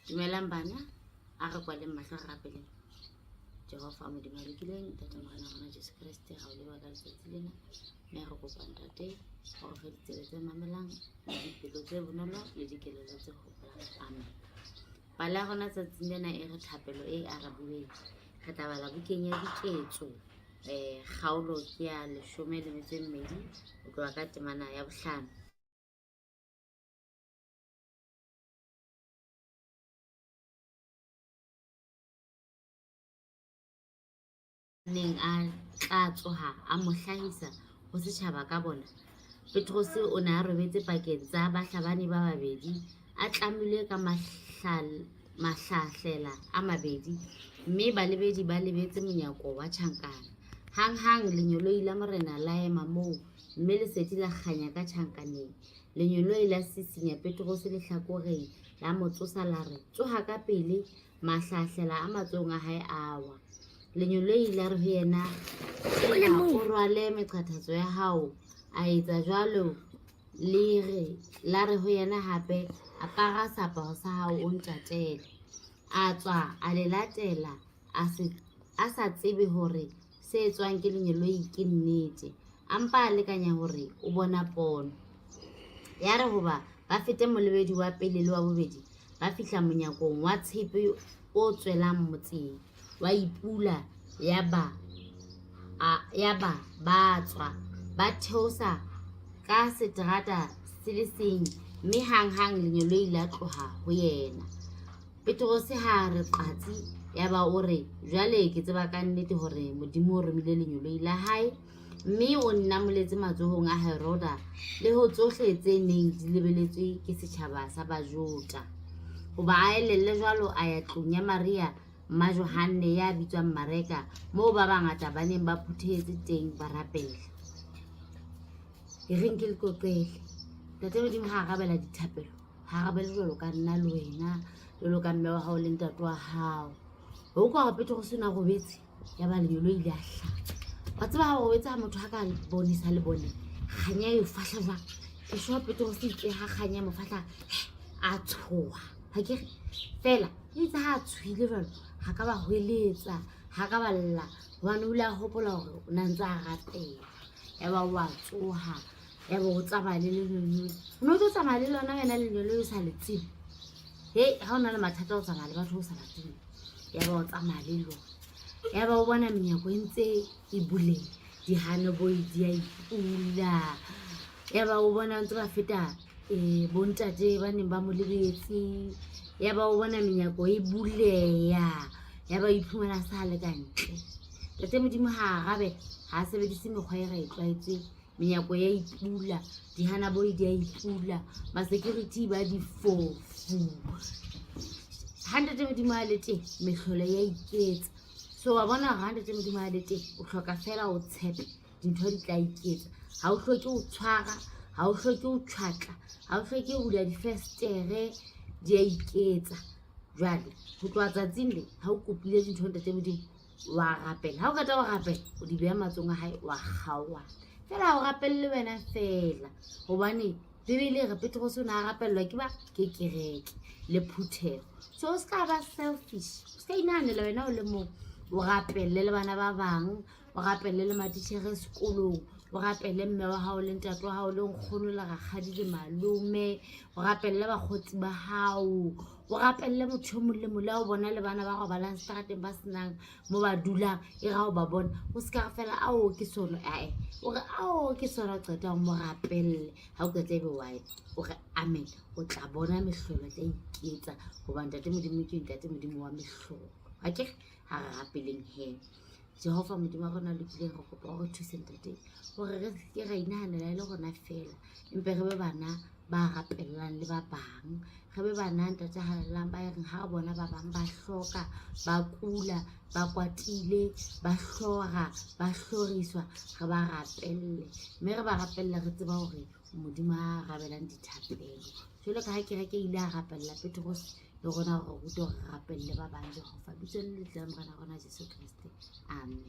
Dumelang bana, a re kwaleng mahlo a rapeleng. Jehova Modimo a lokileng, Ntate Morena wa rona Jesu Kriste, ga o leba ka letsatsi lena. Mme re kopa ntate gore fe ditsela tse mamelang, dipelo tse bonolo le dikelello tse gopolang. Amen. Pala ya rona tsatsing lena e re thapelo e arabuweng. Re tla bala bukeng ya Diketso, kgaolo ke ya 12 ho tloha ka temana ya 5. Neng a tla tsoha a mo hlahisa ho setjhaba ka bona, Petrose o ne a robetse pakeng tsa bahlabani ba babedi, a tlamilwe ka mahlahlela a mabedi, mme balebedi ba lebetse monyako wa tjhankana. Hang lenyoloi la morena la ema moo, mme lesedi la kganya ka tjhankaneng. Lenyoloi la sisinya Petrose lehlakoreng, la mo tsosa la re, tsoha ka pele, mahlahlela a matsohong a hae a wa. Lenyoloi la re ho yena, o rwale meqathatso ya hao. A etsa jwalo la re ho yena hape, apara seaparo sa hao o ntatele. A tswa a le latela, a sa tsebe hore se etswang ke lenyoloi ke nnete, ampa a lekanya hore o bona pono. Ya re hoba ba fete molebedi wa pele le wa bobedi, ba fihla monyakong wa tshepe o tswelang motseng. Wa ipula ya ba ba tswa ba theosa ka seterata se le seng, mme hang lenyoloi la tloha ho yena. Petrose ha re qatsi, ya ba o re, jwale ke tseba ka nnete hore Modimo o romile lenyoloi la hae, mme o nnamoletse matsohong a Heroda le ho tsohle tse neng di lebelletswe ke setjhaba sa Bajuda, hoba a elelle jwalo a ya tlong ya Maria mma Johanne ya bitswang Mareka, moo ba bangata ba neng ba phuthetse teng ba rapela. E reng ke le qoqele, Ntate Modimo ha arabela dithapelo, ha arabele jwalo ka nna le wena, jwalo ka mme wa hao le ntate wa hao. Ho kwa hore Petrose na robetse, ya ba lenyoloi le a hlaha. Wa tseba ha o robetse ha motho ha ka bonisa le bone, kganya e fahla jwang. Ke sure Petrose itse ha kganya mo fahla a tshoha. Ha ke fela itse ha tshohile jwalo, ha ka ba hweletsa, ha ka balla, hobane o ile a hopola hore o na ntse a rapela. Ya ba wa tsoha, ya ba o tsamaya le lenyoloi. O no tlo tsamaya le lona wena lenyoloi o sa le tsebe. Ha o na le mathata o tsamaya le batho o sa ba tsebe. Ya ba o tsamaya le lona. Ya ba o bona menyako e ntse e buleha, dihanoboi di a ipula. Ya ba o bona ntse ba feta bontate ba neng ba mo lebetse. Ya ba o bona menyako e buleha, ya ba iphumana sa le kantle. Ntate Modimo ha arabe, ha sebedise mekgwa e ra e tlwaetseng. Menyako ya ipula, dihanoboi di a ipula, ma-security ba difofu. Ha Ntate Modimo a le teng, mehlolo ya iketsa. So wa bona ha Ntate Modimo a le teng, o hloka fela o tshepe, dintho di tla iketsa. Ha o hloke o tshwara, ha o hloke o tjhatla, ha o hloke o bula difestere, di a iketsa. Jwale ho tloha tsatsing le, ha o kopile dintho Ntate Modimo, wa rapela. Ha o qeta ho rapela, o di beha matsohong a hae, wa kgaoha. Fela ha o rapelle wena fela, hobane Bibele re Petrose o ne a rapellwa ke ba ke kereke le phuthego. So o ska ba selfish, o ska inahanela wena o le mong, o rapelle le bana ba bang, o rapelle le matitjhere sekolong, o rapelle mme wa hao le ntate wa hao le nkgono le rakgadi le malome, o rapelle bakgotsi ba hao, o rapelle motho mong le mong le o bona le bana ba robalang seterateng ba senang mo ba dulang. E ra o ba bona, o ska re fela ao ke sona, o re ao ke sona, o qeta mo rapelle. Ha o qeta ebe wa o re amen, o tla bona mehlolo tla iketsa, hobane Ntate Modimo ke Ntate Modimo wa mehlolo. Ha ke ha re rapeleng he. Jehova Modimo wa rona lokile, re kopa o re thuse ntate, hore re ke ra inahanela le rona fela, empe re be bana ba rapellang le ba bang. Re be bana ntate hallang ba reng ha re bona ba bang ba hloka, ba kula, ba kwatile, ba hlora, ba hloriswa, re ba rapelle. Mme re ba rapella re tseba hore Modimo a rabelang dithapelo. Jwale ka ha kereke ile a rapella Petrose, le rona re rute hore re rapelle ba bang. Jehova bitsong le letle la Morena wa rona Jesu Kriste. Amen.